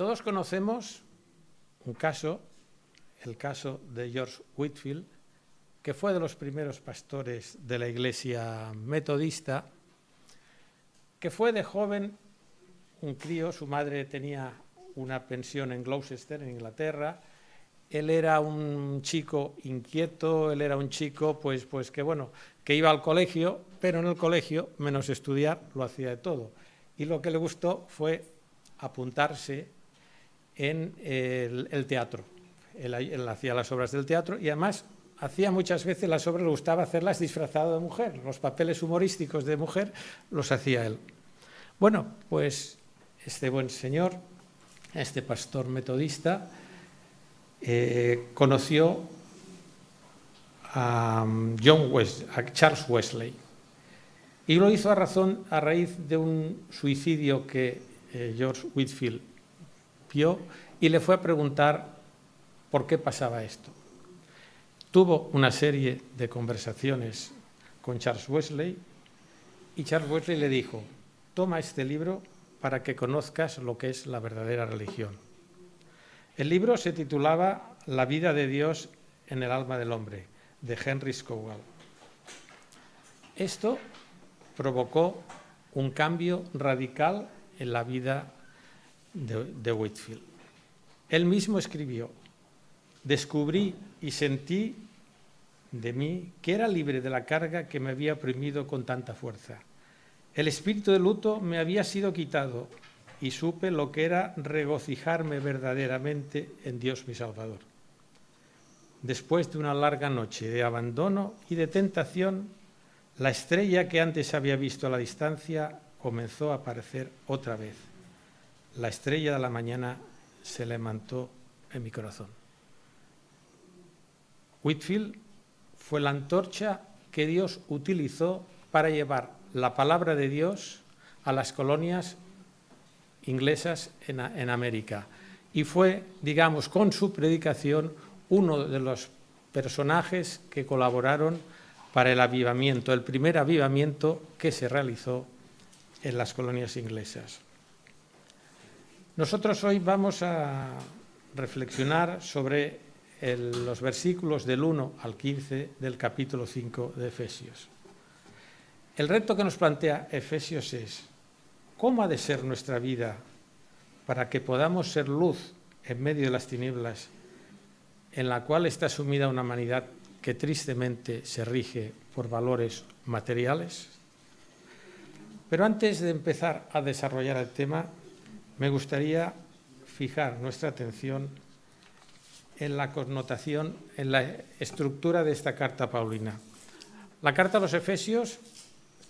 Todos conocemos un caso, el caso de George Whitefield, que fue de los primeros pastores de la Iglesia metodista, que fue de joven un crío, su madre tenía una pensión en Gloucester, en Inglaterra. Él era un chico inquieto, él era un chico que iba al colegio, pero en el colegio, menos estudiar, lo hacía de todo. Y lo que le gustó fue apuntarse en el teatro. Él hacía las obras del teatro y además hacía muchas veces las obras, le gustaba hacerlas disfrazado de mujer. Los papeles humorísticos de mujer los hacía él. Bueno, pues este buen señor, este pastor metodista, conoció a Charles Wesley y lo hizo a raíz de un suicidio que George Whitefield vio y le fue a preguntar por qué pasaba esto. Tuvo una serie de conversaciones con Charles Wesley y Charles Wesley le dijo: toma este libro para que conozcas lo que es la verdadera religión. El libro se titulaba La vida de Dios en el alma del hombre, de Henry Scougal. Esto provocó un cambio radical en la vida de Whitefield. Él mismo escribió: descubrí y sentí de mí que era libre de la carga que me había oprimido con tanta fuerza. El espíritu de luto me había sido quitado y supe lo que era regocijarme verdaderamente en Dios mi Salvador. Después de una larga noche de abandono y de tentación, la estrella que antes había visto a la distancia comenzó a aparecer otra vez. La estrella de la mañana se levantó en mi corazón. Whitefield fue la antorcha que Dios utilizó para llevar la palabra de Dios a las colonias inglesas en América. Y fue, digamos, con su predicación, uno de los personajes que colaboraron para el avivamiento, el primer avivamiento que se realizó en las colonias inglesas. Nosotros hoy vamos a reflexionar sobre los versículos del 1 al 15 del capítulo 5 de Efesios. El reto que nos plantea Efesios es: ¿cómo ha de ser nuestra vida para que podamos ser luz en medio de las tinieblas en la cual está sumida una humanidad que tristemente se rige por valores materiales? Pero antes de empezar a desarrollar el tema, me gustaría fijar nuestra atención en la connotación, en la estructura de esta carta paulina. La carta a los Efesios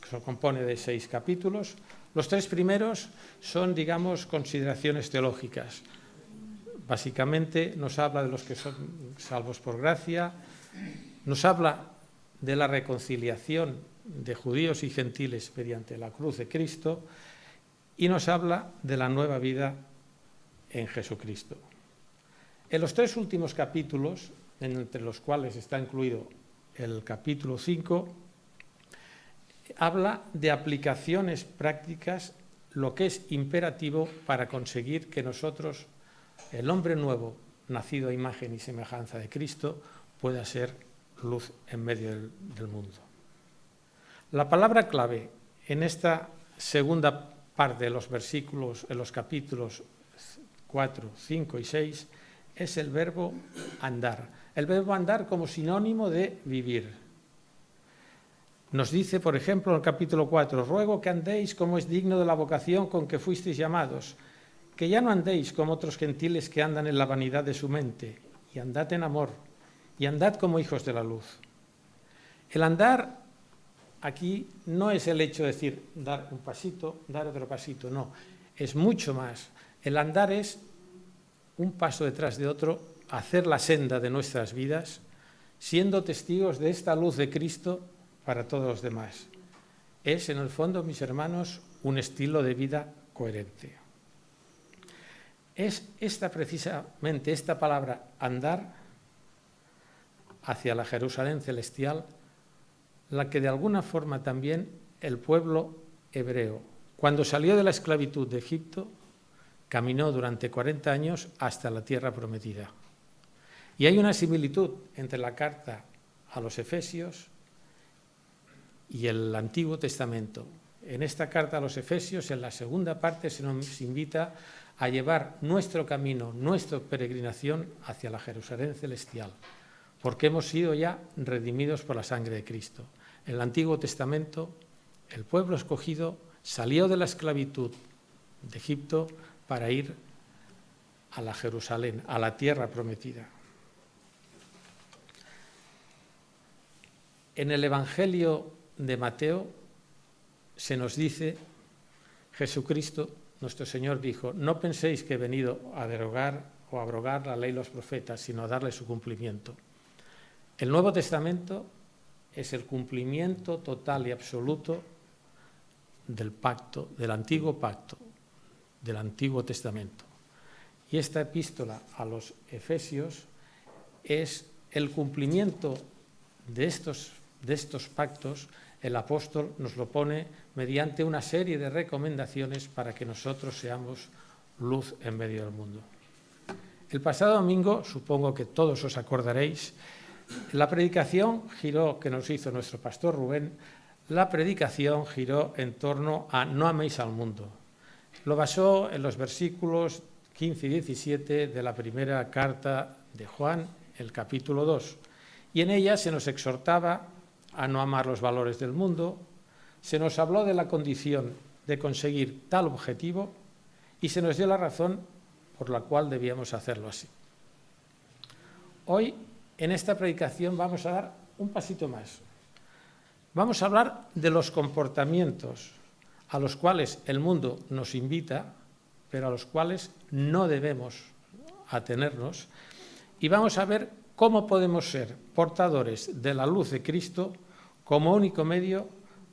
se compone de 6 capítulos. Los 3 primeros son, digamos, consideraciones teológicas. Básicamente nos habla de los que son salvos por gracia, nos habla de la reconciliación de judíos y gentiles mediante la cruz de Cristo y nos habla de la nueva vida en Jesucristo. En los 3 últimos capítulos, entre los cuales está incluido el capítulo 5, habla de aplicaciones prácticas, lo que es imperativo para conseguir que nosotros, el hombre nuevo, nacido a imagen y semejanza de Cristo, pueda ser luz en medio del mundo. La palabra clave en esta segunda parte de los versículos, en los capítulos 4, 5 y 6, es el verbo andar. El verbo andar como sinónimo de vivir. Nos dice, por ejemplo, en el capítulo 4, ruego que andéis como es digno de la vocación con que fuisteis llamados, que ya no andéis como otros gentiles que andan en la vanidad de su mente, y andad en amor, y andad como hijos de la luz. El andar aquí no es el hecho de decir dar un pasito, dar otro pasito, no, es mucho más. El andar es un paso detrás de otro, hacer la senda de nuestras vidas, siendo testigos de esta luz de Cristo para todos los demás. Es, en el fondo, mis hermanos, un estilo de vida coherente. Es precisamente esta palabra andar hacia la Jerusalén celestial la que de alguna forma también el pueblo hebreo, cuando salió de la esclavitud de Egipto, caminó durante 40 años hasta la tierra prometida. Y hay una similitud entre la carta a los Efesios y el Antiguo Testamento. En esta carta a los Efesios, en la segunda parte, se nos invita a llevar nuestro camino, nuestra peregrinación hacia la Jerusalén celestial, porque hemos sido ya redimidos por la sangre de Cristo. En el Antiguo Testamento, el pueblo escogido salió de la esclavitud de Egipto para ir a la Jerusalén, a la tierra prometida. En el Evangelio de Mateo se nos dice, Jesucristo, nuestro Señor, dijo: no penséis que he venido a derogar o a abrogar la ley y los profetas, sino a darle su cumplimiento. El Nuevo Testamento es el cumplimiento total y absoluto del pacto, del antiguo pacto, del Antiguo Testamento. Y esta epístola a los Efesios es el cumplimiento de estos pactos. El apóstol nos lo pone mediante una serie de recomendaciones para que nosotros seamos luz en medio del mundo. El pasado domingo, supongo que todos os acordaréis, la predicación giró, que nos hizo nuestro pastor Rubén, la predicación giró en torno a no améis al mundo. Lo basó en los versículos 15 y 17 de la primera carta de Juan, el capítulo 2. Y en ella se nos exhortaba a no amar los valores del mundo, se nos habló de la condición de conseguir tal objetivo y se nos dio la razón por la cual debíamos hacerlo así. Hoy, en esta predicación, vamos a dar un pasito más. Vamos a hablar de los comportamientos a los cuales el mundo nos invita, pero a los cuales no debemos atenernos, y vamos a ver cómo podemos ser portadores de la luz de Cristo como único medio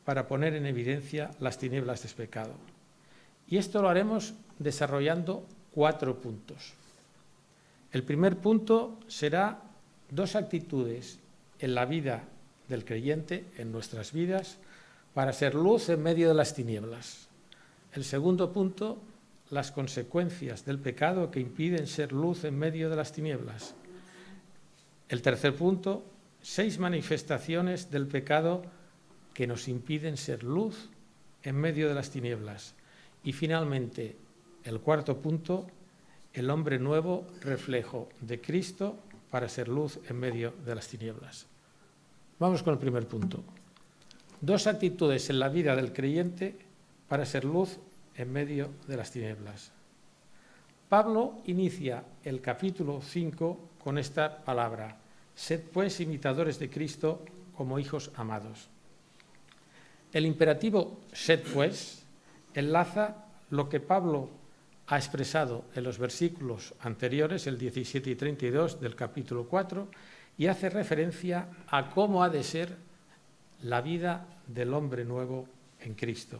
para poner en evidencia las tinieblas del pecado. Y esto lo haremos desarrollando 4 puntos. El primer punto será 2 actitudes en la vida del creyente, en nuestras vidas, para ser luz en medio de las tinieblas. El segundo punto, las consecuencias del pecado que impiden ser luz en medio de las tinieblas. El tercer punto, 6 manifestaciones del pecado que nos impiden ser luz en medio de las tinieblas. Y finalmente, el cuarto punto, el hombre nuevo, reflejo de Cristo para ser luz en medio de las tinieblas. Vamos con el primer punto. 2 actitudes en la vida del creyente para ser luz en medio de las tinieblas. Pablo inicia el capítulo 5 con esta palabra: sed pues imitadores de Cristo como hijos amados. El imperativo sed pues enlaza lo que Pablo ha expresado en los versículos anteriores, el 17 y 32 del capítulo 4, y hace referencia a cómo ha de ser la vida del hombre nuevo en Cristo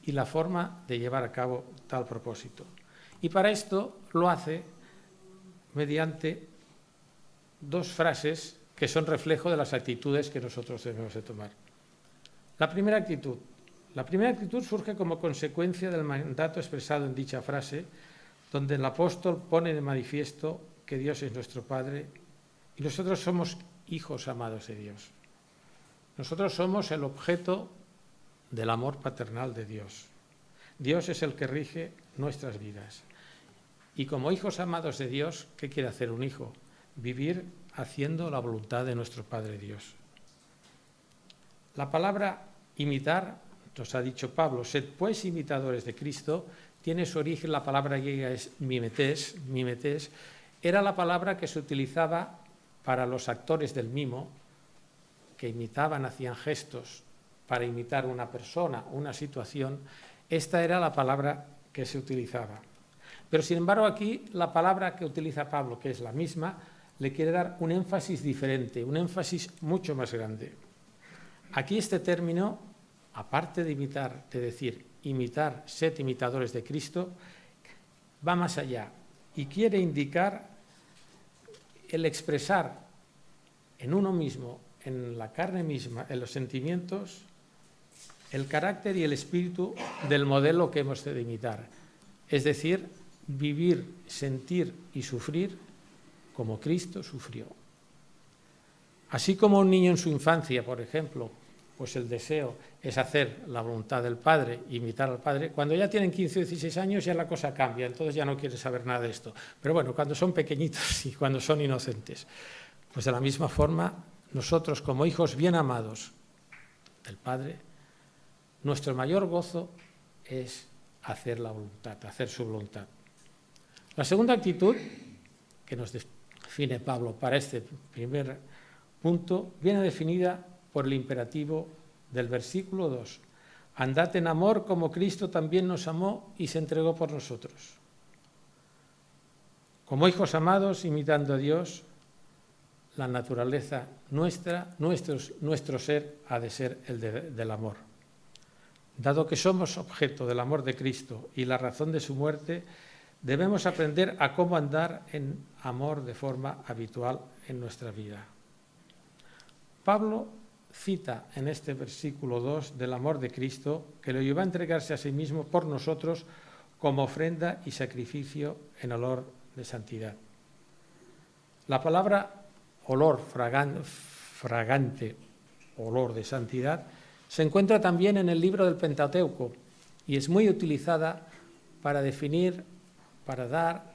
y la forma de llevar a cabo tal propósito. Y para esto lo hace mediante 2 frases que son reflejo de las actitudes que nosotros debemos de tomar. La primera actitud surge como consecuencia del mandato expresado en dicha frase, donde el apóstol pone de manifiesto que Dios es nuestro Padre y nosotros somos hijos amados de Dios. Nosotros somos el objeto del amor paternal de Dios. Dios es el que rige nuestras vidas. Y como hijos amados de Dios, ¿qué quiere hacer un hijo? Vivir haciendo la voluntad de nuestro Padre Dios. La palabra imitar, nos ha dicho Pablo, sed pues imitadores de Cristo, tiene su origen, la palabra griega es mimetés, era la palabra que se utilizaba para los actores del mimo, que imitaban, hacían gestos para imitar una persona, una situación. Esta era la palabra que se utilizaba. Pero sin embargo aquí la palabra que utiliza Pablo, que es la misma, le quiere dar un énfasis diferente, un énfasis mucho más grande. Aquí este término, aparte de imitar, de decir imitar, sed imitadores de Cristo, va más allá y quiere indicar el expresar en uno mismo, en la carne misma, en los sentimientos, el carácter y el espíritu del modelo que hemos de imitar. Es decir, vivir, sentir y sufrir como Cristo sufrió. Así como un niño en su infancia, por ejemplo, pues el deseo es hacer la voluntad del Padre, imitar al Padre, cuando ya tienen 15 o 16 años ya la cosa cambia, entonces ya no quiere saber nada de esto. Pero bueno, cuando son pequeñitos y cuando son inocentes, pues de la misma forma, nosotros como hijos bien amados del Padre, nuestro mayor gozo es hacer la voluntad, hacer su voluntad. La segunda actitud que nos define Pablo para este primer punto viene definida por el imperativo del versículo 2. Andad en amor como Cristo también nos amó y se entregó por nosotros. Como hijos amados, imitando a Dios, la naturaleza nuestra, nuestro ser ha de ser el del amor. Dado que somos objeto del amor de Cristo y la razón de su muerte, debemos aprender a cómo andar en amor de forma habitual en nuestra vida. Pablo cita en este versículo 2 del amor de Cristo, que lo llevó a entregarse a sí mismo por nosotros como ofrenda y sacrificio en olor de santidad. La palabra olor, fragante olor de santidad, se encuentra también en el libro del Pentateuco y es muy utilizada para definir, para dar,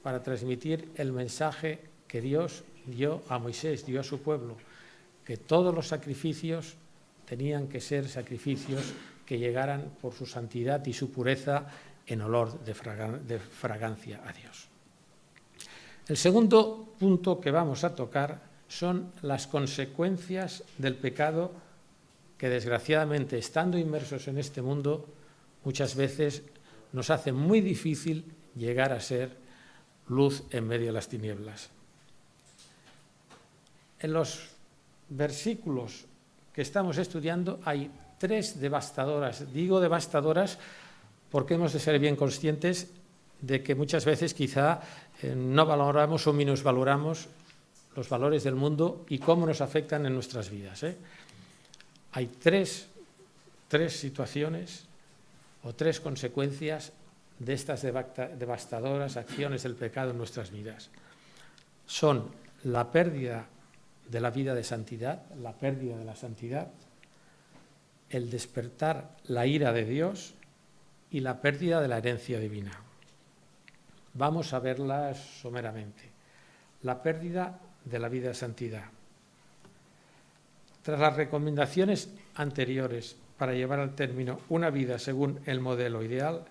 para transmitir el mensaje que Dios dio a Moisés, dio a su pueblo, que todos los sacrificios tenían que ser sacrificios que llegaran por su santidad y su pureza en olor de fragancia a Dios. El segundo punto que vamos a tocar son las consecuencias del pecado que, desgraciadamente, estando inmersos en este mundo, muchas veces nos hace muy difícil llegar a ser luz en medio de las tinieblas. En los versículos que estamos estudiando hay 3 devastadoras. Digo devastadoras porque hemos de ser bien conscientes de que muchas veces quizá no valoramos o minusvaloramos los valores del mundo y cómo nos afectan en nuestras vidas. Hay tres situaciones o 3 consecuencias de estas devastadoras acciones del pecado en nuestras vidas. Son la pérdida de la vida de santidad, la pérdida de la santidad, el despertar la ira de Dios y la pérdida de la herencia divina. Vamos a verlas someramente. La pérdida de la vida de santidad. Tras las recomendaciones anteriores para llevar al término una vida según el modelo ideal,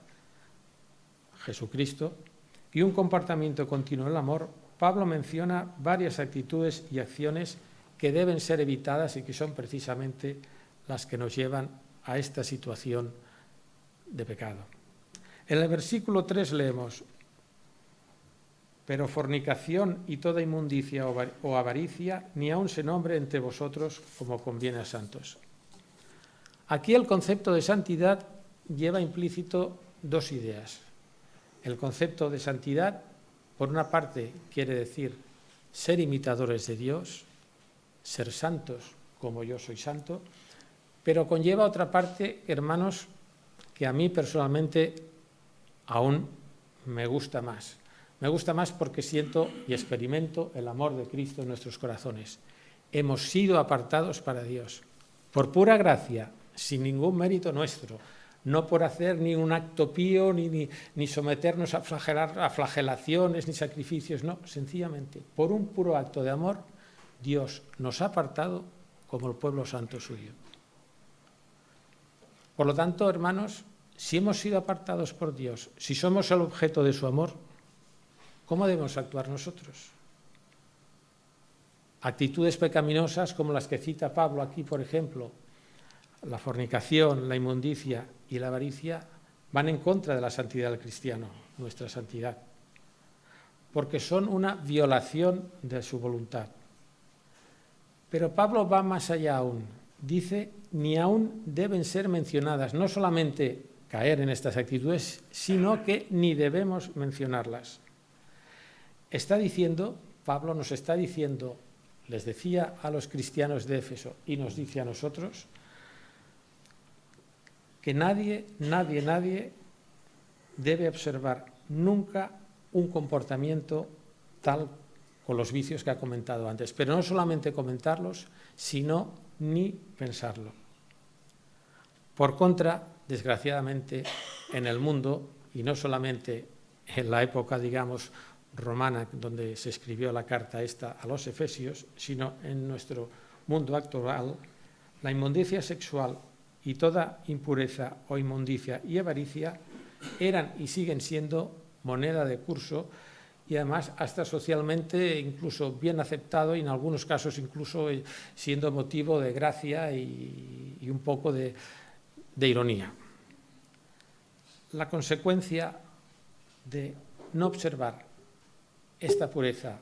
Jesucristo, y un comportamiento continuo en el amor, Pablo menciona varias actitudes y acciones que deben ser evitadas y que son precisamente las que nos llevan a esta situación de pecado. En el versículo 3 leemos: pero fornicación y toda inmundicia o avaricia ni aun se nombre entre vosotros como conviene a santos. Aquí el concepto de santidad lleva implícito 2 ideas. El concepto de santidad, por una parte, quiere decir ser imitadores de Dios, ser santos como yo soy santo, pero conlleva otra parte, hermanos, que a mí personalmente aún me gusta más. Me gusta más porque siento y experimento el amor de Cristo en nuestros corazones. Hemos sido apartados para Dios, por pura gracia, sin ningún mérito nuestro, no por hacer ni un acto pío, ni someternos a flagelaciones, ni sacrificios, no, sencillamente, por un puro acto de amor, Dios nos ha apartado como el pueblo santo suyo. Por lo tanto, hermanos, si hemos sido apartados por Dios, si somos el objeto de su amor, ¿cómo debemos actuar nosotros? Actitudes pecaminosas como las que cita Pablo aquí, por ejemplo, la fornicación, la inmundicia y la avaricia, van en contra de la santidad del cristiano, nuestra santidad, porque son una violación de su voluntad. Pero Pablo va más allá aún. Dice, ni aún deben ser mencionadas, no solamente caer en estas actitudes, sino que ni debemos mencionarlas. Está diciendo, Pablo nos está diciendo, les decía a los cristianos de Éfeso y nos dice a nosotros, que nadie debe observar nunca un comportamiento tal con los vicios que ha comentado antes, pero no solamente comentarlos, sino ni pensarlo. Por contra, desgraciadamente, en el mundo, y no solamente en la época, digamos, romana, donde se escribió la carta esta a los Efesios, sino en nuestro mundo actual, la inmundicia sexual y toda impureza o inmundicia y avaricia eran y siguen siendo moneda de curso, y además hasta socialmente incluso bien aceptado y en algunos casos incluso siendo motivo de gracia y un poco de ironía. La consecuencia de no observar esta pureza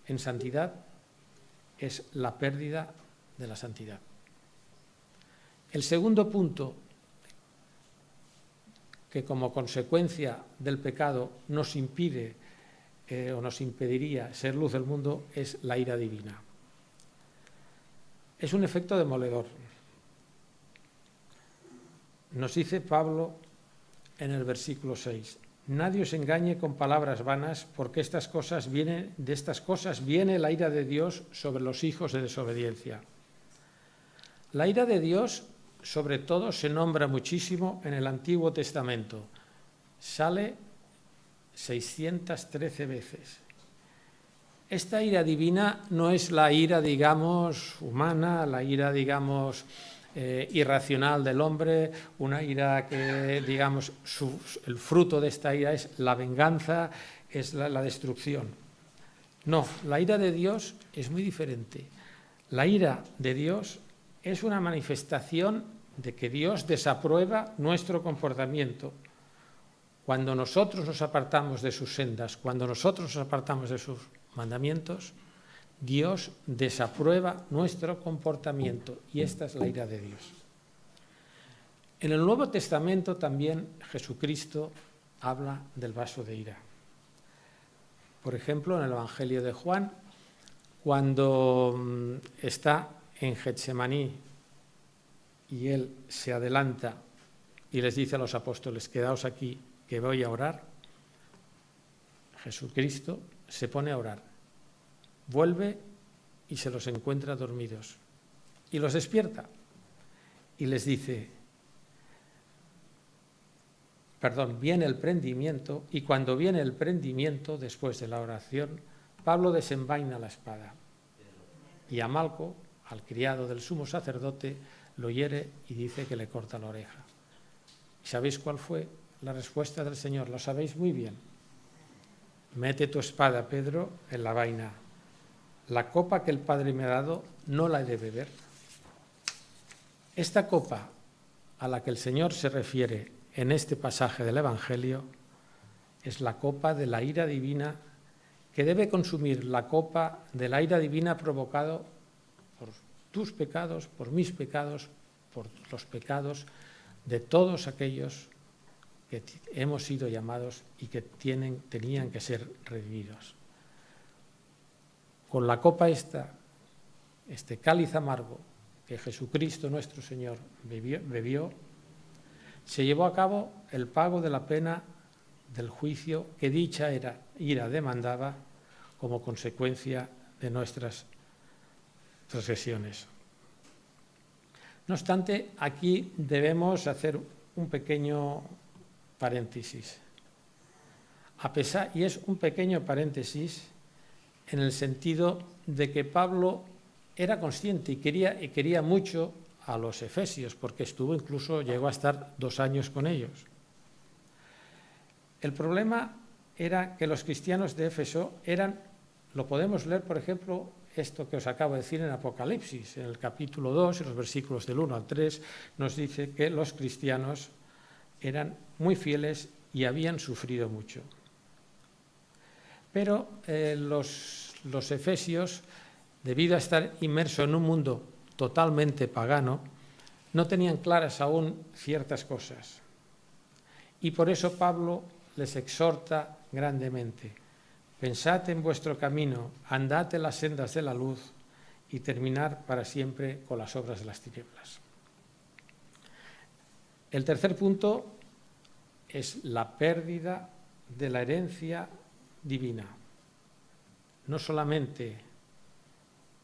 en santidad es la pérdida de la santidad. El segundo punto que como consecuencia del pecado nos impide o nos impediría ser luz del mundo es la ira divina. Es un efecto demoledor. Nos dice Pablo en el versículo 6: nadie os engañe con palabras vanas, porque de estas cosas viene la ira de Dios sobre los hijos de desobediencia. La ira de Dios, sobre todo, se nombra muchísimo en el Antiguo Testamento. Sale 613 veces. Esta ira divina no es la ira, digamos, humana, la ira, digamos, irracional del hombre, una ira que, digamos, el fruto de esta ira es la venganza, es la destrucción. No, la ira de Dios es muy diferente. La ira de Dios es una manifestación de que Dios desaprueba nuestro comportamiento. Cuando nosotros nos apartamos de sus sendas, cuando nosotros nos apartamos de sus mandamientos, Dios desaprueba nuestro comportamiento, y esta es la ira de Dios. En el Nuevo Testamento también Jesucristo habla del vaso de ira. Por ejemplo, en el Evangelio de Juan, cuando está en Getsemaní y él se adelanta y les dice a los apóstoles: quedaos aquí, que voy a orar, Jesucristo se pone a orar, vuelve y se los encuentra dormidos y los despierta y les dice, viene el prendimiento, y cuando viene el prendimiento, después de la oración, Pablo desenvaina la espada y a Malco, al criado del sumo sacerdote, lo hiere y dice que le corta la oreja. ¿Sabéis cuál fue la respuesta del Señor? Lo sabéis muy bien. Mete tu espada, Pedro, en la vaina. La copa que el Padre me ha dado no la he de beber. Esta copa a la que el Señor se refiere en este pasaje del Evangelio es la copa de la ira divina, que debe consumir la copa de la ira divina provocado por tus pecados, por mis pecados, por los pecados de todos aquellos que hemos sido llamados y que tenían que ser redimidos. Con la copa este cáliz amargo que Jesucristo nuestro Señor bebió, se llevó a cabo el pago de la pena del juicio que dicha ira demandaba como consecuencia de nuestras transgresiones. No obstante, aquí debemos hacer un pequeño paréntesis. Y es un pequeño paréntesis en el sentido de que Pablo era consciente y quería mucho a los efesios, porque llegó a estar 2 años con ellos. El problema era que los cristianos de Éfeso lo podemos leer, por ejemplo, esto que os acabo de decir en Apocalipsis, en el capítulo 2, en los versículos del 1 al 3, nos dice que los cristianos eran muy fieles y habían sufrido mucho. Pero los efesios, debido a estar inmersos en un mundo totalmente pagano, no tenían claras aún ciertas cosas. Y por eso Pablo les exhorta grandemente: pensad en vuestro camino, andad en las sendas de la luz y terminad para siempre con las obras de las tinieblas. El tercer punto es la pérdida de la herencia divina. No solamente,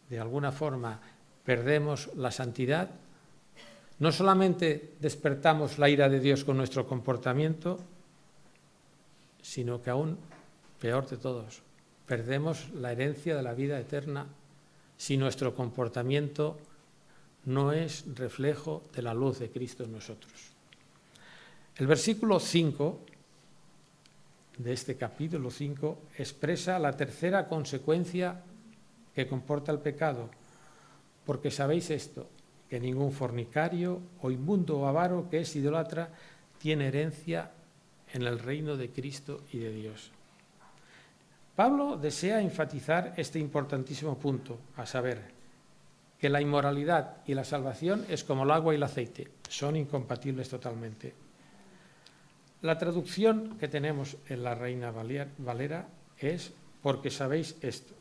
de alguna forma, perdemos la santidad, no solamente despertamos la ira de Dios con nuestro comportamiento, sino que aún, peor de todos, perdemos la herencia de la vida eterna si nuestro comportamiento no es reflejo de la luz de Cristo en nosotros. El versículo 5 de este capítulo 5 expresa la tercera consecuencia que comporta el pecado, porque sabéis esto, que ningún fornicario o inmundo o avaro que es idólatra tiene herencia en el reino de Cristo y de Dios. Pablo desea enfatizar este importantísimo punto, a saber, que la inmoralidad y la salvación es como el agua y el aceite, son incompatibles totalmente. La traducción que tenemos en la Reina Valera es porque sabéis esto.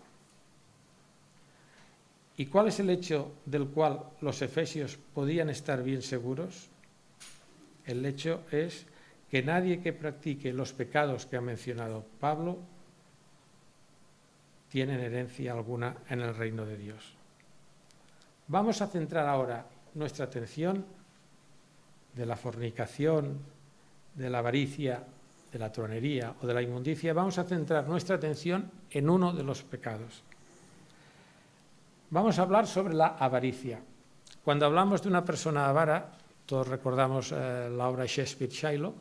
¿Y cuál es el hecho del cual los efesios podían estar bien seguros? El hecho es que nadie que practique los pecados que ha mencionado Pablo tiene herencia alguna en el reino de Dios. Vamos a centrar ahora nuestra atención de la fornicación, de la avaricia, de la truanería o de la inmundicia. Vamos a centrar nuestra atención en uno de los pecados. Vamos a hablar sobre la avaricia. Cuando hablamos de una persona avara, todos recordamos la obra Shakespeare Shylock,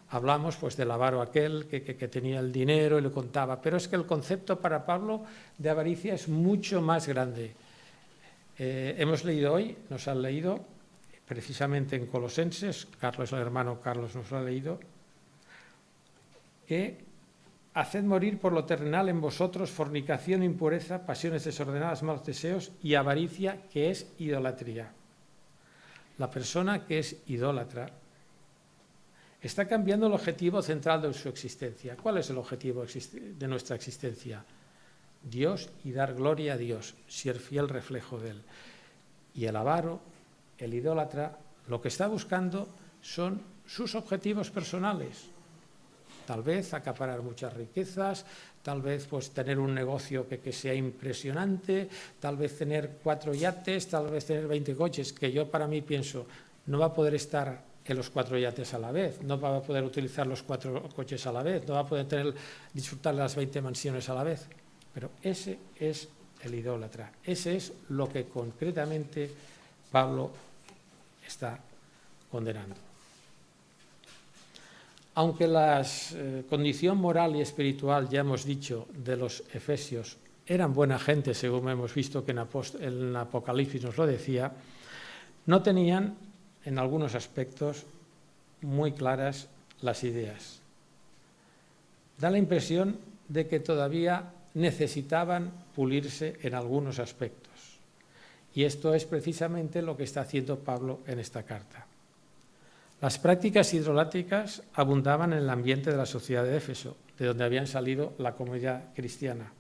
hablamos pues del avaro aquel que tenía el dinero y le contaba, pero es que el concepto para Pablo de avaricia es mucho más grande. Hemos leído hoy, nos han leído, precisamente en Colosenses, Carlos, el hermano Carlos nos lo ha leído, que haced morir por lo terrenal en vosotros fornicación, impureza, pasiones desordenadas, malos deseos y avaricia, que es idolatría. La persona que es idólatra está cambiando el objetivo central de su existencia. ¿Cuál es el objetivo de nuestra existencia? Dios y dar gloria a Dios, ser fiel reflejo de Él. Y el avaro, el idólatra, lo que está buscando son sus objetivos personales. Tal vez acaparar muchas riquezas, tal vez pues tener un negocio que sea impresionante, tal vez tener 4 yates, tal vez tener 20 coches, que yo para mí pienso, no va a poder estar en los 4 yates a la vez, no va a poder utilizar los 4 coches a la vez, no va a poder disfrutar de las 20 mansiones a la vez. Pero ese es el idólatra, ese es lo que concretamente Pablo está condenando. Aunque la condición moral y espiritual, ya hemos dicho, de los efesios eran buena gente, según hemos visto que en Apocalipsis nos lo decía, no tenían, en algunos aspectos, muy claras las ideas. Da la impresión de que todavía necesitaban pulirse en algunos aspectos. Y esto es precisamente lo que está haciendo Pablo en esta carta. Las prácticas idolátricas abundaban en el ambiente de la sociedad de Éfeso, de donde habían salido la comunidad cristiana.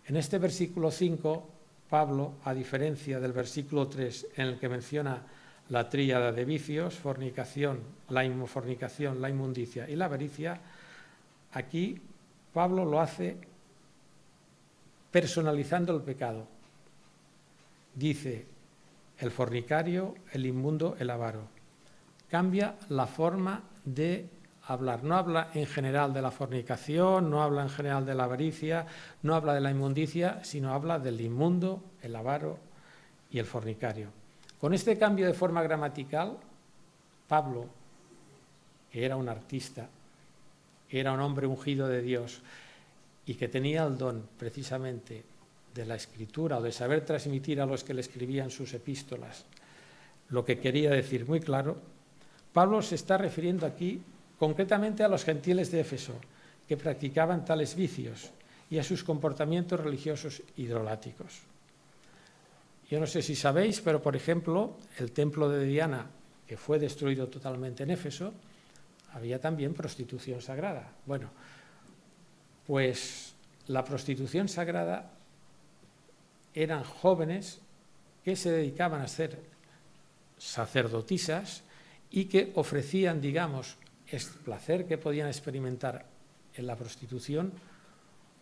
En este versículo 5, Pablo, a diferencia del versículo 3, en el que menciona la tríada de vicios, fornicación, la inmundicia y la avaricia, aquí Pablo lo hace personalizando el pecado. Dice, el fornicario, el inmundo, el avaro. Cambia la forma de hablar. No habla en general de la fornicación, no habla en general de la avaricia, no habla de la inmundicia, sino habla del inmundo, el avaro y el fornicario. Con este cambio de forma gramatical, Pablo, que era un artista, que era un hombre ungido de Dios y que tenía el don precisamente de la escritura o de saber transmitir a los que le escribían sus epístolas lo que quería decir muy claro, Pablo se está refiriendo aquí concretamente a los gentiles de Éfeso que practicaban tales vicios y a sus comportamientos religiosos idolátricos. Yo no sé si sabéis, pero por ejemplo, el templo de Diana, que fue destruido totalmente en Éfeso, había también prostitución sagrada. Bueno, pues la prostitución sagrada eran jóvenes que se dedicaban a ser sacerdotisas y que ofrecían, digamos, el placer que podían experimentar en la prostitución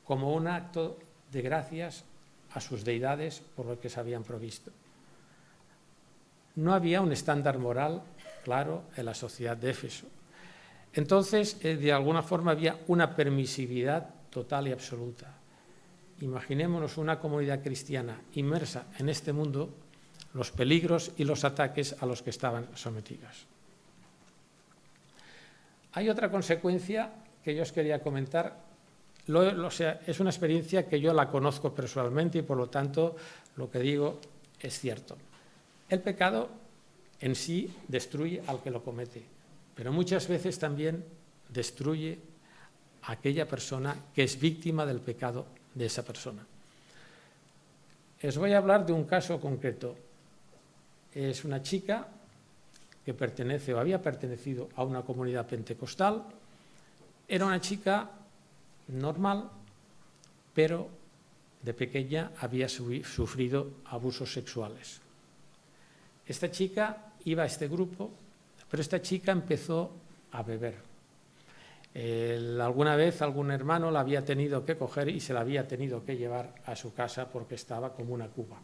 como un acto de gracias a sus deidades por lo que se habían provisto. No había un estándar moral claro en la sociedad de Éfeso. Entonces, de alguna forma había una permisividad total y absoluta. Imaginémonos una comunidad cristiana inmersa en este mundo, los peligros y los ataques a los que estaban sometidos. Hay otra consecuencia que yo os quería comentar. Es una experiencia que yo la conozco personalmente y por lo tanto lo que digo es cierto. El pecado en sí destruye al que lo comete, pero muchas veces también destruye a aquella persona que es víctima del pecado de esa persona. Os voy a hablar de un caso concreto. Es una chica que pertenece o había pertenecido a una comunidad pentecostal. Era una chica normal, pero de pequeña había sufrido abusos sexuales. Esta chica iba a este grupo, pero esta chica empezó a beber. Alguna vez algún hermano la había tenido que coger y se la había tenido que llevar a su casa porque estaba como una cuba.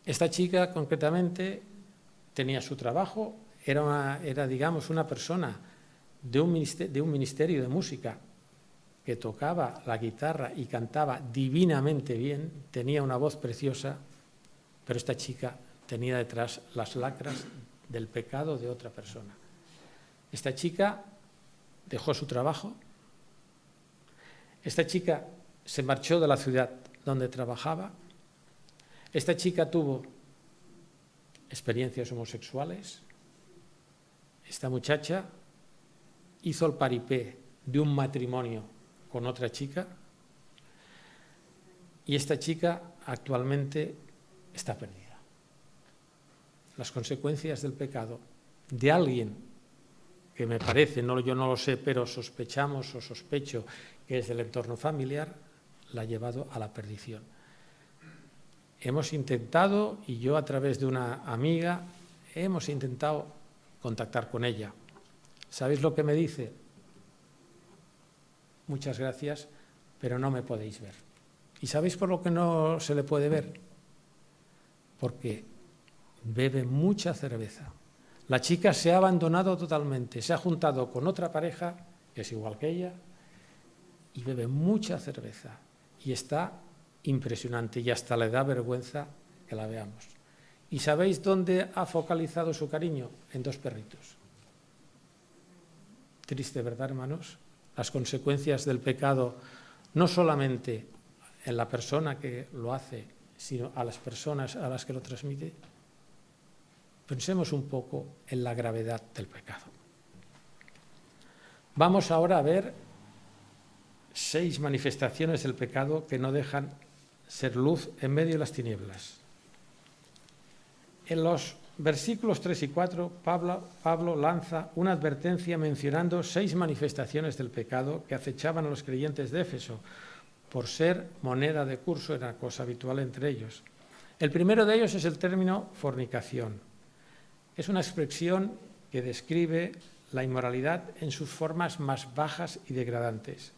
Esta chica concretamente tenía su trabajo, era digamos, una persona de un ministerio de música que tocaba la guitarra y cantaba divinamente bien, tenía una voz preciosa, pero esta chica tenía detrás las lacras del pecado de otra persona. Esta chica dejó su trabajo, esta chica se marchó de la ciudad donde trabajaba, esta chica tuvo experiencias homosexuales, esta muchacha hizo el paripé de un matrimonio con otra chica y esta chica actualmente está perdida. Las consecuencias del pecado de alguien que me parece, yo no lo sé, pero sospechamos o sospecho que es del entorno familiar, la ha llevado a la perdición. Hemos intentado, y yo a través de una amiga, hemos intentado contactar con ella. ¿Sabéis lo que me dice? Muchas gracias, pero no me podéis ver. ¿Y sabéis por lo que no se le puede ver? Porque bebe mucha cerveza. La chica se ha abandonado totalmente, se ha juntado con otra pareja, que es igual que ella, y bebe mucha cerveza. Y está impresionante y hasta le da vergüenza que la veamos. ¿Y sabéis dónde ha focalizado su cariño? En dos perritos. Triste, ¿verdad, hermanos? Las consecuencias del pecado, no solamente en la persona que lo hace, sino a las personas a las que lo transmite. Pensemos un poco en la gravedad del pecado. Vamos ahora a ver 6 manifestaciones del pecado que no dejan ser luz en medio de las tinieblas. En los versículos 3 y 4, Pablo lanza una advertencia mencionando 6 manifestaciones del pecado que acechaban a los creyentes de Éfeso, por ser moneda de curso, era cosa habitual entre ellos. El primero de ellos es el término fornicación. Es una expresión que describe la inmoralidad en sus formas más bajas y degradantes.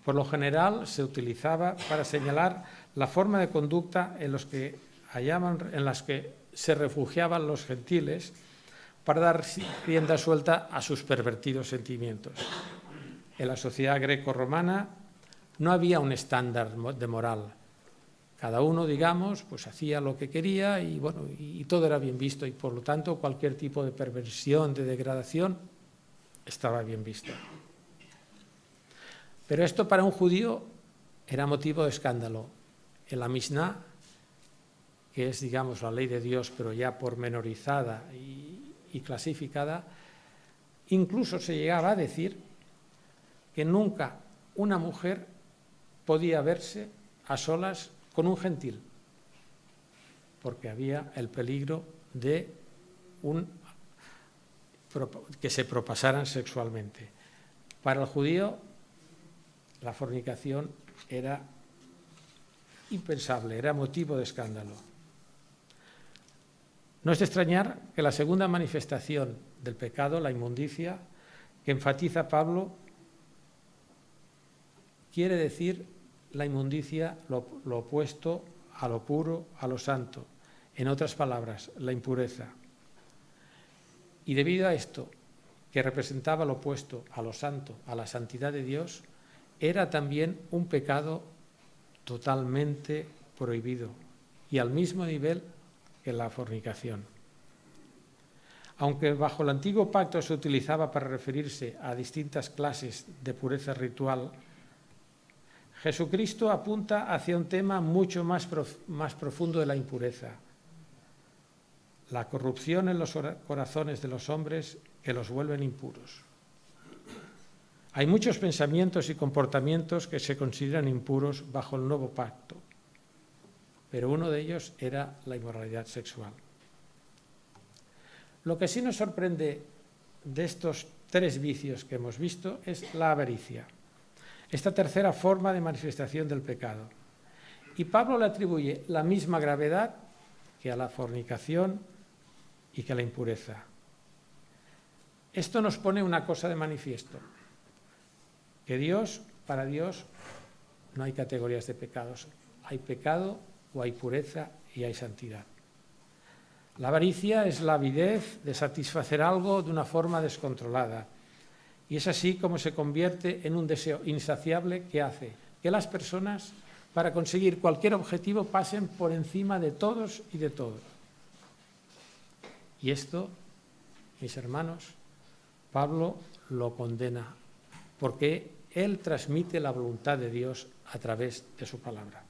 Por lo general se utilizaba para señalar la forma de conducta en las que se refugiaban los gentiles para dar rienda suelta a sus pervertidos sentimientos. En la sociedad greco-romana no había un estándar de moral. Cada uno, digamos, pues hacía lo que quería y todo era bien visto y por lo tanto cualquier tipo de perversión, de degradación, estaba bien visto. Pero esto para un judío era motivo de escándalo. En la Mishnah, que es, digamos, la ley de Dios, pero ya pormenorizada y clasificada, incluso se llegaba a decir que nunca una mujer podía verse a solas con un gentil, porque había el peligro de que se propasaran sexualmente. Para el judío, la fornicación era impensable, era motivo de escándalo. No es de extrañar que la segunda manifestación del pecado, la inmundicia, que enfatiza Pablo, quiere decir la inmundicia, lo opuesto a lo puro, a lo santo. En otras palabras, la impureza. Y debido a esto, que representaba lo opuesto a lo santo, a la santidad de Dios, era también un pecado totalmente prohibido y al mismo nivel que la fornicación. Aunque bajo el antiguo pacto se utilizaba para referirse a distintas clases de pureza ritual, Jesucristo apunta hacia un tema mucho más profundo de la impureza: la corrupción en los corazones de los hombres que los vuelven impuros. Hay muchos pensamientos y comportamientos que se consideran impuros bajo el nuevo pacto, pero uno de ellos era la inmoralidad sexual. Lo que sí nos sorprende de estos tres vicios que hemos visto es la avaricia, esta tercera forma de manifestación del pecado. Y Pablo le atribuye la misma gravedad que a la fornicación y que a la impureza. Esto nos pone una cosa de manifiesto, que para Dios no hay categorías de pecados. Hay pecado o hay pureza y hay santidad. La avaricia es la avidez de satisfacer algo de una forma descontrolada. Y es así como se convierte en un deseo insaciable que hace que las personas, para conseguir cualquier objetivo, pasen por encima de todos y de todo. Y esto, mis hermanos, Pablo lo condena, porque él transmite la voluntad de Dios a través de su palabra.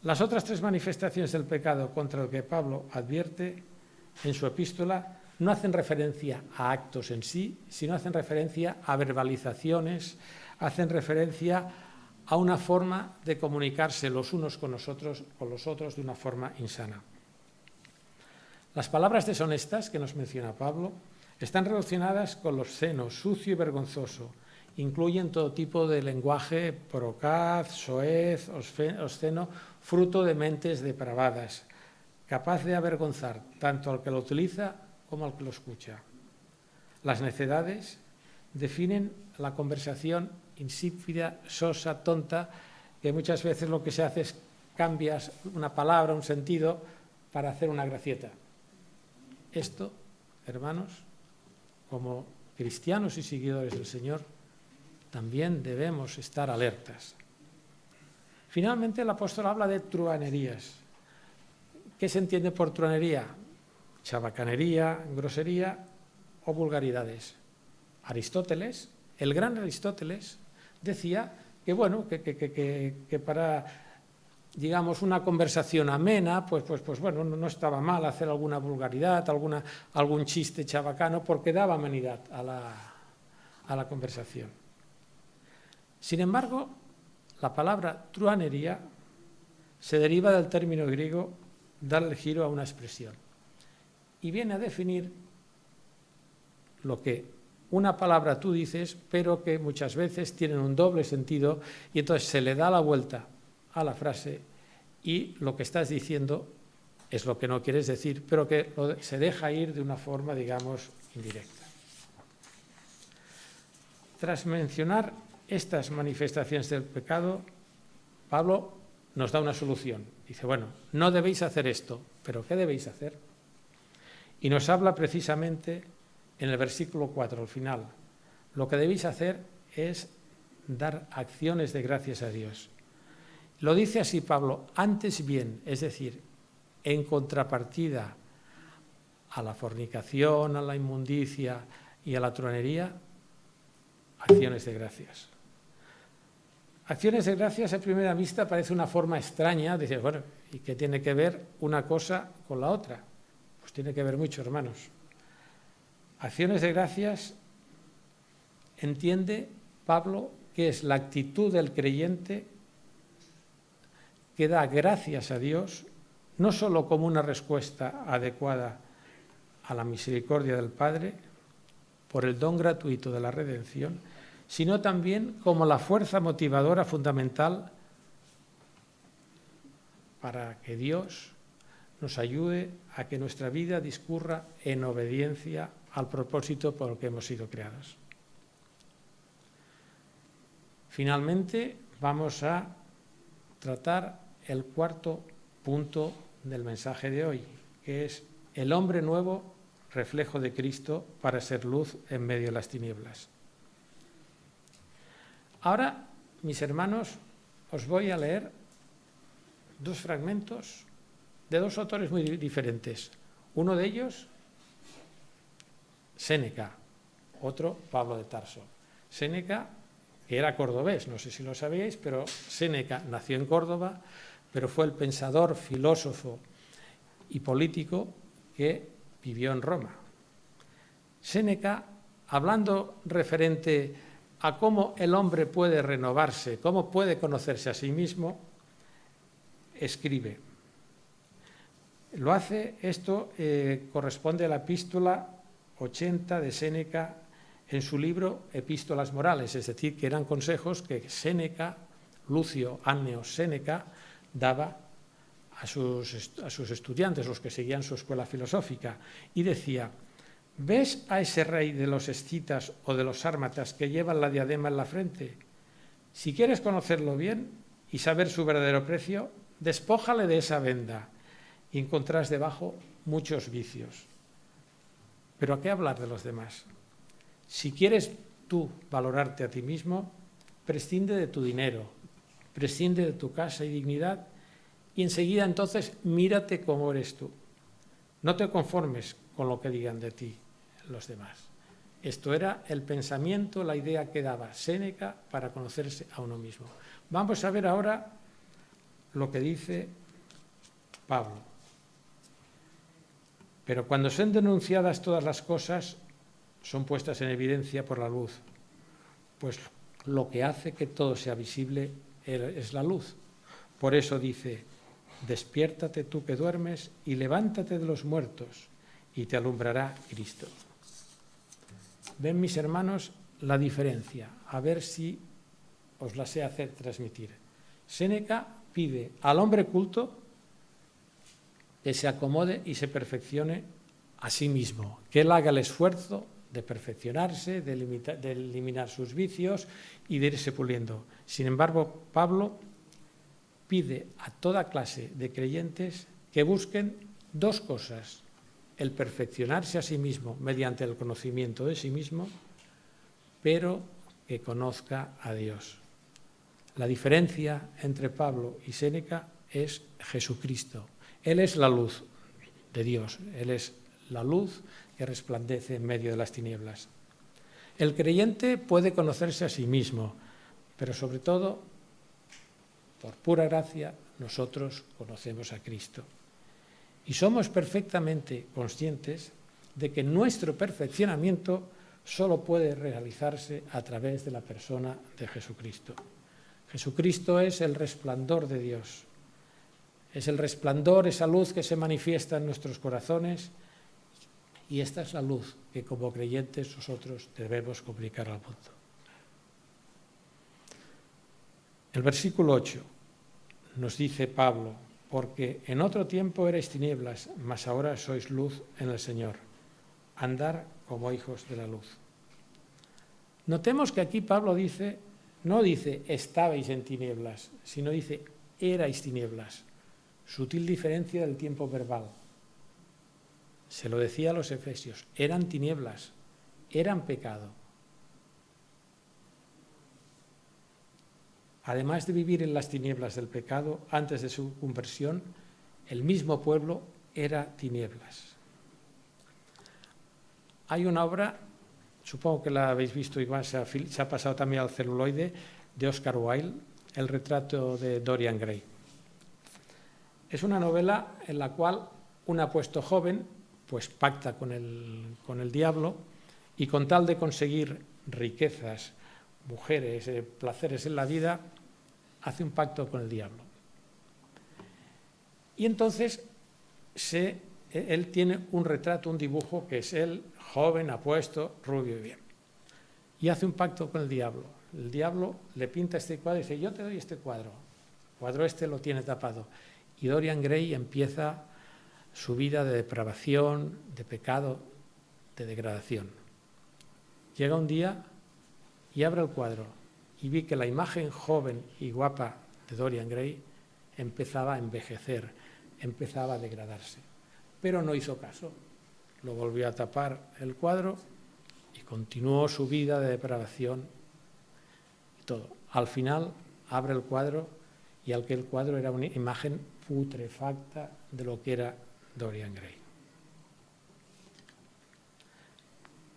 Las otras tres manifestaciones del pecado contra lo que Pablo advierte en su epístola no hacen referencia a actos en sí, sino hacen referencia a verbalizaciones, hacen referencia a una forma de comunicarse los unos con los otros de una forma insana. Las palabras deshonestas que nos menciona Pablo están relacionadas con lo obsceno, sucio y vergonzoso. Incluyen todo tipo de lenguaje procaz, soez, obsceno, fruto de mentes depravadas, capaz de avergonzar tanto al que lo utiliza como al que lo escucha. Las necedades definen la conversación insípida, sosa, tonta, que muchas veces lo que se hace es cambias una palabra, un sentido, para hacer una gracieta. Esto, hermanos, como cristianos y seguidores del Señor, también debemos estar alertas. Finalmente, el apóstol habla de truhanerías. ¿Qué se entiende por truhanería? Chabacanería, grosería o vulgaridades. Aristóteles, el gran Aristóteles, decía que para, digamos, una conversación amena, pues bueno, no estaba mal hacer alguna vulgaridad, algún chiste chabacano, porque daba amenidad a la conversación. Sin embargo, la palabra truhanería se deriva del término griego darle giro a una expresión y viene a definir lo que una palabra tú dices, pero que muchas veces tienen un doble sentido y entonces se le da la vuelta a la frase y lo que estás diciendo es lo que no quieres decir, pero que se deja ir de una forma, digamos, indirecta. Tras mencionar estas manifestaciones del pecado, Pablo nos da una solución. Dice, bueno, no debéis hacer esto, pero ¿qué debéis hacer? Y nos habla precisamente en el versículo 4, al final. Lo que debéis hacer es dar acciones de gracias a Dios. Lo dice así Pablo, antes bien, es decir, en contrapartida a la fornicación, a la inmundicia y a la truhanería, acciones de gracias. Acciones de gracias a primera vista parece una forma extraña, dices, bueno, ¿y qué tiene que ver una cosa con la otra? Pues tiene que ver mucho, hermanos. Acciones de gracias entiende Pablo que es la actitud del creyente que da gracias a Dios, no solo como una respuesta adecuada a la misericordia del Padre, por el don gratuito de la redención, sino también como la fuerza motivadora fundamental para que Dios nos ayude a que nuestra vida discurra en obediencia al propósito por el que hemos sido creados. Finalmente, vamos a tratar el cuarto punto del mensaje de hoy, que es el hombre nuevo, reflejo de Cristo para ser luz en medio de las tinieblas. Ahora, mis hermanos, os voy a leer dos fragmentos de dos autores muy diferentes. Uno de ellos, Séneca, otro, Pablo de Tarso. Séneca, que era cordobés, no sé si lo sabíais, pero Séneca nació en Córdoba, pero fue el pensador, filósofo y político que vivió en Roma. Séneca, hablando referente a cómo el hombre puede renovarse, cómo puede conocerse a sí mismo, escribe. Lo hace, esto corresponde a la epístola 80 de Séneca en su libro Epístolas Morales, es decir, que eran consejos que Séneca, Lucio Anneo Séneca, daba a sus estudiantes, los que seguían su escuela filosófica, y decía: ¿ves a ese rey de los escitas o de los sármatas que llevan la diadema en la frente? Si quieres conocerlo bien y saber su verdadero precio, despójale de esa venda y encontrarás debajo muchos vicios. ¿Pero a qué hablar de los demás? Si quieres tú valorarte a ti mismo, prescinde de tu dinero, prescinde de tu casa y dignidad, y enseguida entonces mírate cómo eres tú. No te conformes con lo que digan de ti los demás. Esto era el pensamiento, la idea que daba Séneca para conocerse a uno mismo. Vamos a ver ahora lo que dice Pablo. Pero cuando son denunciadas todas las cosas, son puestas en evidencia por la luz, pues lo que hace que todo sea visible es la luz. Por eso dice: despiértate tú que duermes y levántate de los muertos y te alumbrará Cristo. ¿Ven, mis hermanos, la diferencia? A ver si os la sé hacer transmitir. Séneca pide al hombre culto que se acomode y se perfeccione a sí mismo, que él haga el esfuerzo de perfeccionarse, de eliminar sus vicios y de irse puliendo. Sin embargo, Pablo pide a toda clase de creyentes que busquen dos cosas: el perfeccionarse a sí mismo mediante el conocimiento de sí mismo, pero que conozca a Dios. La diferencia entre Pablo y Séneca es Jesucristo. Él es la luz de Dios, Él es la luz que resplandece en medio de las tinieblas. El creyente puede conocerse a sí mismo, pero sobre todo, por pura gracia, nosotros conocemos a Cristo. Y somos perfectamente conscientes de que nuestro perfeccionamiento solo puede realizarse a través de la persona de Jesucristo. Jesucristo es el resplandor de Dios. Es el resplandor, esa luz que se manifiesta en nuestros corazones, y esta es la luz que como creyentes nosotros debemos comunicar al mundo. El versículo 8 nos dice Pablo: porque en otro tiempo erais tinieblas, mas ahora sois luz en el Señor. Andar como hijos de la luz. Notemos que aquí Pablo no dice estabais en tinieblas, sino dice erais tinieblas. Sutil diferencia del tiempo verbal. Se lo decía a los efesios: eran tinieblas, eran pecado. Además de vivir en las tinieblas del pecado, antes de su conversión, el mismo pueblo era tinieblas. Hay una obra, supongo que la habéis visto igual, se ha pasado también al celuloide, de Oscar Wilde, El retrato de Dorian Gray. Es una novela en la cual un apuesto joven pues pacta con el diablo, y con tal de conseguir riquezas, mujeres, placeres en la vida, hace un pacto con el diablo. Y entonces él tiene un retrato, un dibujo, que es él, joven, apuesto, rubio y bien. Y hace un pacto con el diablo. El diablo le pinta este cuadro y dice: yo te doy este cuadro. El cuadro este lo tiene tapado. Y Dorian Gray empieza su vida de depravación, de pecado, de degradación. Llega un día y abre el cuadro y vi que la imagen joven y guapa de Dorian Gray empezaba a envejecer, empezaba a degradarse. Pero no hizo caso, lo volvió a tapar el cuadro y continuó su vida de depravación y todo. Al final abre el cuadro y aquel cuadro era una imagen putrefacta de lo que era Dorian Gray.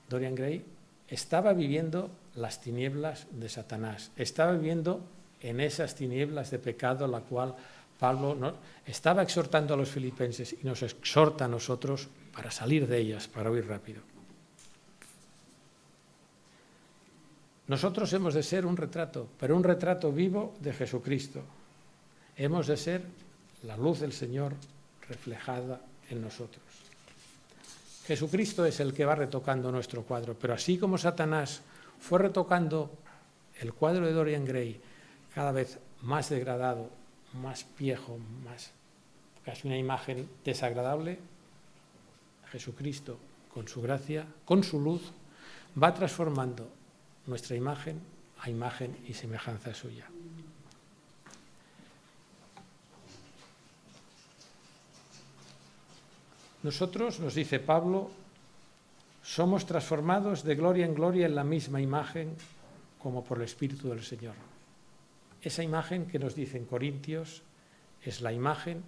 Dorian Gray estaba viviendo las tinieblas de Satanás, estaba viviendo en esas tinieblas de pecado, la cual Pablo estaba exhortando a los filipenses y nos exhorta a nosotros para salir de ellas, para huir rápido. Nosotros hemos de ser un retrato, pero un retrato vivo de Jesucristo. Hemos de ser la luz del Señor reflejada en nosotros. Jesucristo es el que va retocando nuestro cuadro, pero así como Satanás fue retocando el cuadro de Dorian Gray cada vez más degradado, más viejo, más casi una imagen desagradable, Jesucristo, con su gracia, con su luz, va transformando nuestra imagen a imagen y semejanza suya. Nosotros, nos dice Pablo, somos transformados de gloria en gloria en la misma imagen como por el Espíritu del Señor. Esa imagen que nos dice en Corintios es la imagen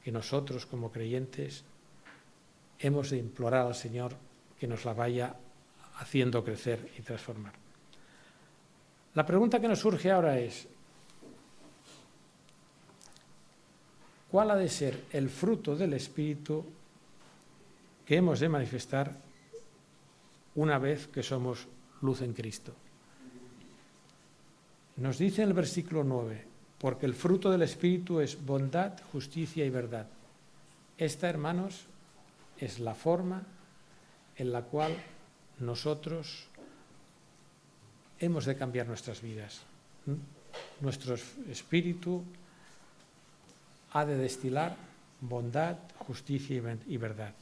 que nosotros como creyentes hemos de implorar al Señor que nos la vaya haciendo crecer y transformar. La pregunta que nos surge ahora es, ¿cuál ha de ser el fruto del Espíritu que hemos de manifestar una vez que somos luz en Cristo? Nos dice en el versículo 9, porque el fruto del Espíritu es bondad, justicia y verdad. Esta, hermanos, es la forma en la cual nosotros hemos de cambiar nuestras vidas. Nuestro espíritu ha de destilar bondad, justicia y verdad.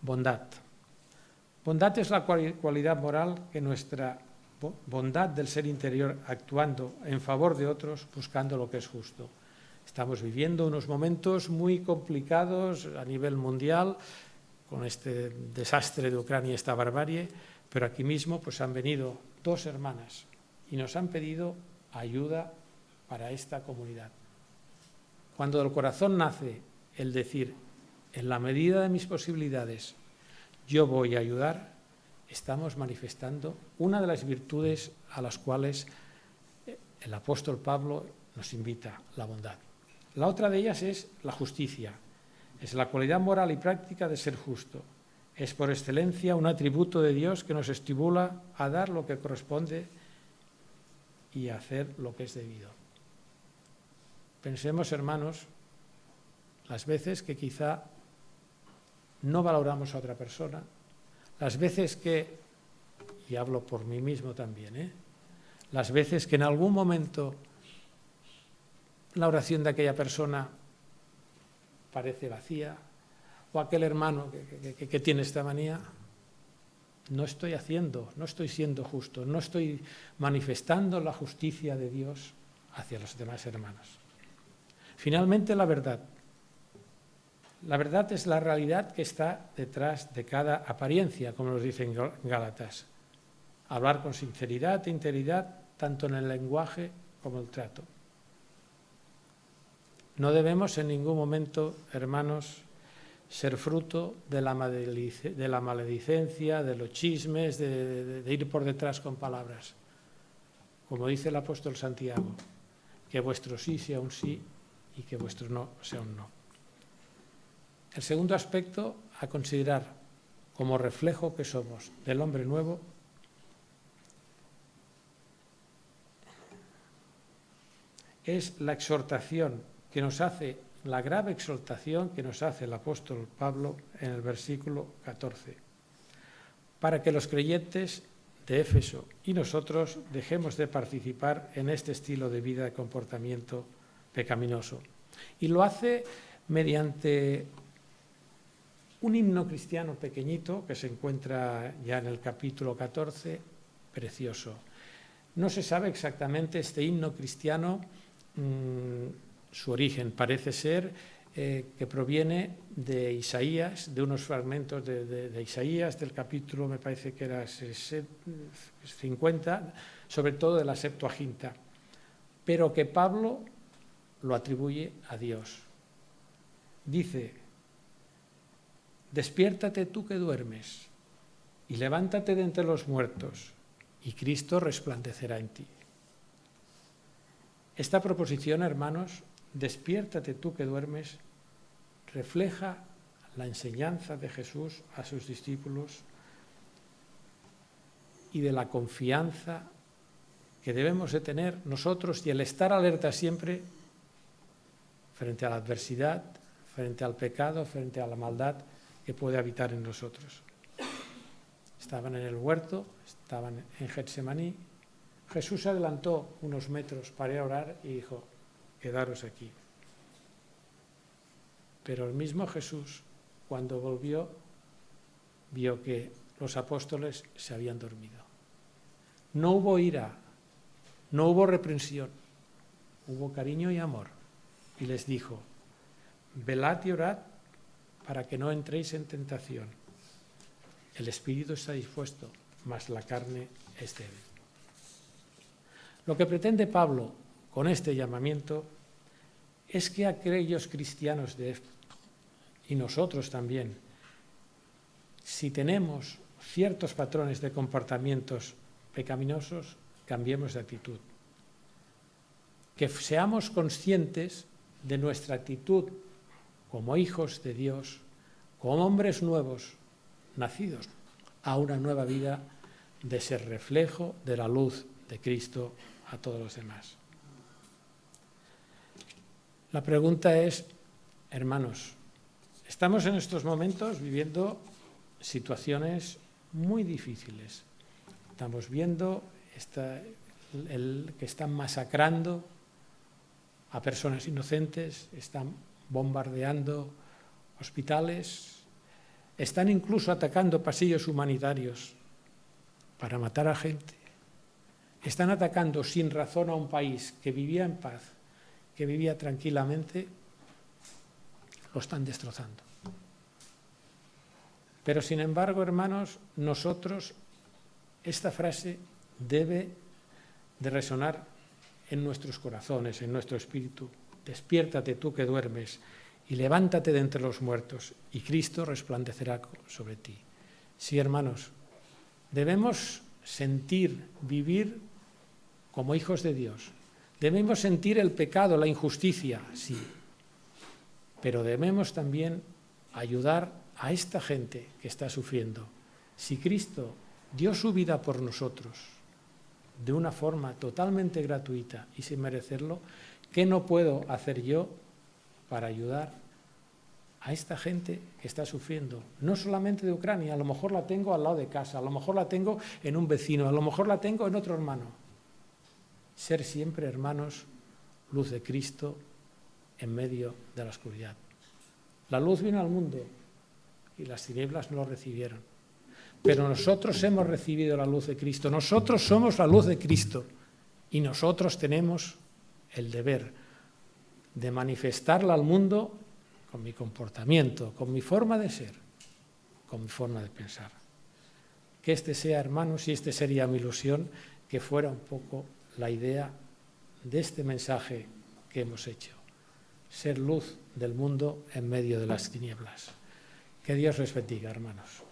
Bondad. Bondad es la cualidad moral que nuestra bondad del ser interior actuando en favor de otros, buscando lo que es justo. Estamos viviendo unos momentos muy complicados a nivel mundial con este desastre de Ucrania y esta barbarie, pero aquí mismo pues han venido dos hermanas y nos han pedido ayuda para esta comunidad. Cuando del corazón nace el decir, en la medida de mis posibilidades, yo voy a ayudar, estamos manifestando una de las virtudes a las cuales el apóstol Pablo nos invita, la bondad. La otra de ellas es la justicia, es la cualidad moral y práctica de ser justo. Es por excelencia un atributo de Dios que nos estimula a dar lo que corresponde y a hacer lo que es debido. Pensemos, hermanos, las veces que quizá no valoramos a otra persona, las veces que, y hablo por mí mismo también, las veces que en algún momento la oración de aquella persona parece vacía, o aquel hermano que tiene esta manía, no estoy siendo justo, no estoy manifestando la justicia de Dios hacia los demás hermanos. Finalmente, la verdad. La verdad es la realidad que está detrás de cada apariencia, como nos dicen Gálatas. Hablar con sinceridad e integridad, tanto en el lenguaje como el trato. No debemos en ningún momento, hermanos, ser fruto de la maledicencia, de los chismes, de ir por detrás con palabras. Como dice el apóstol Santiago, que vuestro sí sea un sí y que vuestro no sea un no. El segundo aspecto a considerar como reflejo que somos del hombre nuevo es la exhortación que nos hace, la grave exhortación que nos hace el apóstol Pablo en el versículo 14, para que los creyentes de Éfeso y nosotros dejemos de participar en este estilo de vida de comportamiento pecaminoso. Y lo hace mediante un himno cristiano pequeñito que se encuentra ya en el capítulo 14, precioso. No se sabe exactamente este himno cristiano, su origen. Parece ser que proviene de Isaías, de unos fragmentos de Isaías, del capítulo, me parece que era 50, sobre todo de la Septuaginta, pero que Pablo lo atribuye a Dios. Dice: despiértate tú que duermes, y levántate de entre los muertos, y Cristo resplandecerá en ti. Esta proposición, hermanos, despiértate tú que duermes, refleja la enseñanza de Jesús a sus discípulos y de la confianza que debemos de tener nosotros y el estar alerta siempre frente a la adversidad, frente al pecado, frente a la maldad que puede habitar en nosotros. Estaban en el huerto, estaban en Getsemaní. Jesús se adelantó unos metros para ir a orar y dijo: quedaros aquí. Pero el mismo Jesús, cuando volvió, vio que los apóstoles se habían dormido. No hubo ira, no hubo reprensión, hubo cariño y amor. Y les dijo: velad y orad para que no entréis en tentación. El espíritu está dispuesto, mas la carne es débil. Lo que pretende Pablo con este llamamiento es que aquellos cristianos y nosotros también, si tenemos ciertos patrones de comportamientos pecaminosos, cambiemos de actitud. Que seamos conscientes de nuestra actitud como hijos de Dios, como hombres nuevos, nacidos a una nueva vida, de ser reflejo de la luz de Cristo a todos los demás. La pregunta es, hermanos, estamos en estos momentos viviendo situaciones muy difíciles. Estamos viendo que están masacrando a personas inocentes, están bombardeando hospitales, están incluso atacando pasillos humanitarios para matar a gente. Están atacando sin razón a un país que vivía en paz, que vivía tranquilamente, lo están destrozando. Pero sin embargo, hermanos, nosotros, esta frase debe de resonar en nuestros corazones, en nuestro espíritu. Despiértate tú que duermes y levántate de entre los muertos, y Cristo resplandecerá sobre ti. Sí, hermanos, debemos sentir, vivir como hijos de Dios. Debemos sentir el pecado, la injusticia, sí, pero debemos también ayudar a esta gente que está sufriendo. Si Cristo dio su vida por nosotros de una forma totalmente gratuita y sin merecerlo, ¿qué no puedo hacer yo para ayudar a esta gente que está sufriendo? No solamente de Ucrania, a lo mejor la tengo al lado de casa, a lo mejor la tengo en un vecino, a lo mejor la tengo en otro hermano. Ser siempre, hermanos, luz de Cristo en medio de la oscuridad. La luz vino al mundo y las tinieblas no lo recibieron. Pero nosotros hemos recibido la luz de Cristo, nosotros somos la luz de Cristo y nosotros tenemos el deber de manifestarla al mundo con mi comportamiento, con mi forma de ser, con mi forma de pensar. Que este sea, hermanos, y este sería mi ilusión, que fuera un poco la idea de este mensaje que hemos hecho. Ser luz del mundo en medio de las tinieblas. Que Dios les bendiga, hermanos.